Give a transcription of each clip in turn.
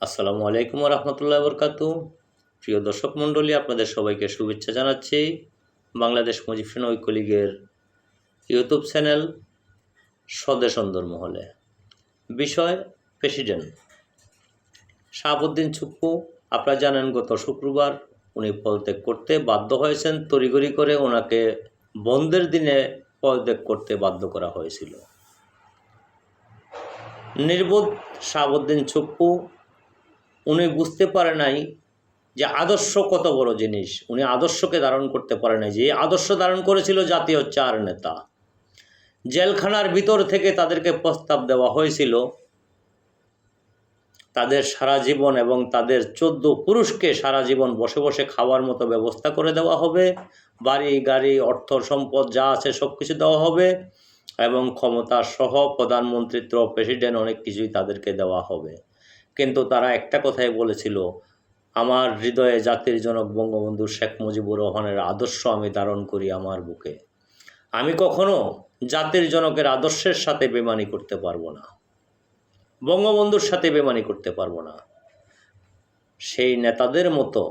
আসসালামু আলাইকুম রহমতুল্লাহ বরকাতু। প্রিয় দর্শক মণ্ডলী, আপনাদের সবাইকে শুভেচ্ছা জানাচ্ছি। বাংলাদেশ মুজিবসেনা ঐক্য লীগের ইউটিউব চ্যানেল স্বদেশ অন্দরমহলে। বিষয় প্রেসিডেন্ট শাহাবুদ্দিন ছুপ্পু। আপনারা জানেন গত শুক্রবার উনি পদত্যাগ করতে বাধ্য হয়েছেন। তড়িঘড়ি করে ওনাকে বন্ধের দিনে পদত্যাগ করতে বাধ্য করা হয়েছিল। নির্বোধ শাহাবুদ্দিন ছুপ্পু উনি বুঝতে পারে নাই যে আদর্শ কত বড় জিনিস। উনি আদর্শকে ধারণ করতে পারে নাই। যে আদর্শ ধারণ করেছিল জাতীয় 4 নেতা। জেলখানার ভিতর থেকে তাদেরকে প্রস্তাব দেওয়া হয়েছিল তাদের সারা জীবন এবং তাদের 14 পুরুষকে সারা জীবন বসে বসে খাওয়ার মতো ব্যবস্থা করে দেওয়া হবে, বাড়ি গাড়ি অর্থ সম্পদ যা আছে সব কিছু দেওয়া হবে এবং ক্ষমতা সহ প্রধানমন্ত্রিত্ব প্রেসিডেন্ট অনেক কিছুই তাদেরকে দেওয়া হবে। কিন্তু তারা একটা কথাই বলেছিল, আমার হৃদয়ে জাতির জনক বঙ্গবন্ধু শেখ মুজিবুর রহমানের আদর্শ আমি ধারণ করি আমার বুকে। আমি কখনো জাতির জনকের আদর্শের সাথে বেমানি করতে পারবো না, বঙ্গবন্ধুর সাথে বেমানি করতে পারবো না। সেই নেতাদের মতো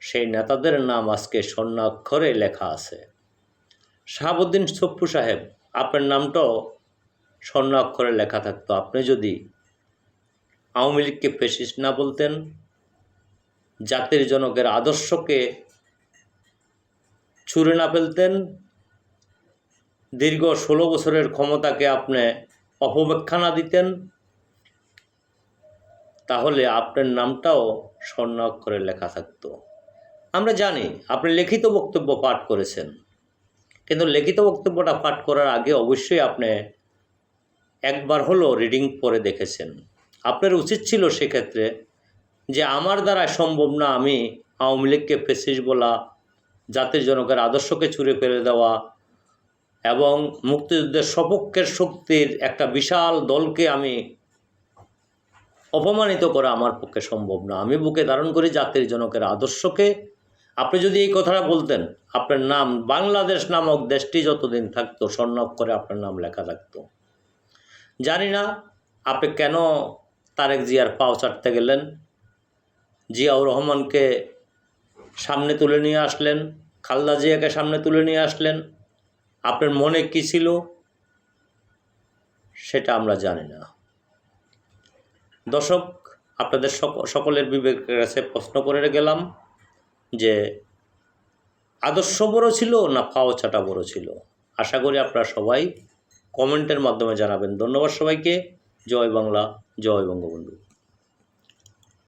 সেই নেতাদের নাম আজকে স্বর্ণাক্ষরে লেখা আছে। শাহাবুদ্দিন ছুপ্পু সাহেব, আপনার নামটাও স্বর্ণাক্ষরে লেখা থাকতো আপনি যদি আওয়ামী লীগকে ফ্যাসিস্ট না বলতেন, জাতির জনকের আদর্শকে ছুঁড়ে না ফেলতেন, দীর্ঘ 16 বছরের ক্ষমতাকে আপনি অপব্যাখ্যা না দিতেন, তাহলে আপনার নামটাও স্বর্ণাক্ষরে লেখা থাকতো। আমরা জানি আপনি লিখিত বক্তব্য পাঠ করেছেন, কিন্তু লিখিত বক্তব্যটা পাঠ করার আগে অবশ্যই আপনি একবার হলো রিডিং পড়ে দেখেছেন। আপনার উচিত ছিল সেক্ষেত্রে যে আমার দ্বারা সম্ভব না আমি আওয়ামী লীগকে ফ্যাসিস্ট বলা, জাতির জনকের আদর্শকে ছুঁড়ে ফেলে দেওয়া এবং মুক্তিযুদ্ধের সপক্ষের শক্তির একটা বিশাল দলকে আমি অপমানিত করা আমার পক্ষে সম্ভব না। আমি বুকে ধারণ করি জাতির জনকের আদর্শকে। আপনি যদি এই কথাটা বলতেন, আপনার নাম বাংলাদেশ নামক দেশটি যতদিন থাকতো স্বর্ণাক্ষরে আপনার নাম লেখা থাকতো। জানি না আপনি কেন তারেক জিয়ার পাও চাটতে গেলেন, জিয়াউর রহমানকে সামনে তুলে নিয়ে আসলেন, খালেদা জিয়াকে সামনে তুলে নিয়ে আসলেন। আপনার মনে কি ছিল সেটা আমরা জানি না। দর্শক, আপনাদের সকলের বিবেকের কাছে প্রশ্ন করে গেলাম যে আদর্শ বড় ছিল না পাও চাটা বড় ছিল। আশা করি আপনারা সবাই কমেন্টের মাধ্যমে জানাবেন। ধন্যবাদ সবাইকে। জয় বাংলা, জয় বঙ্গবন্ধু।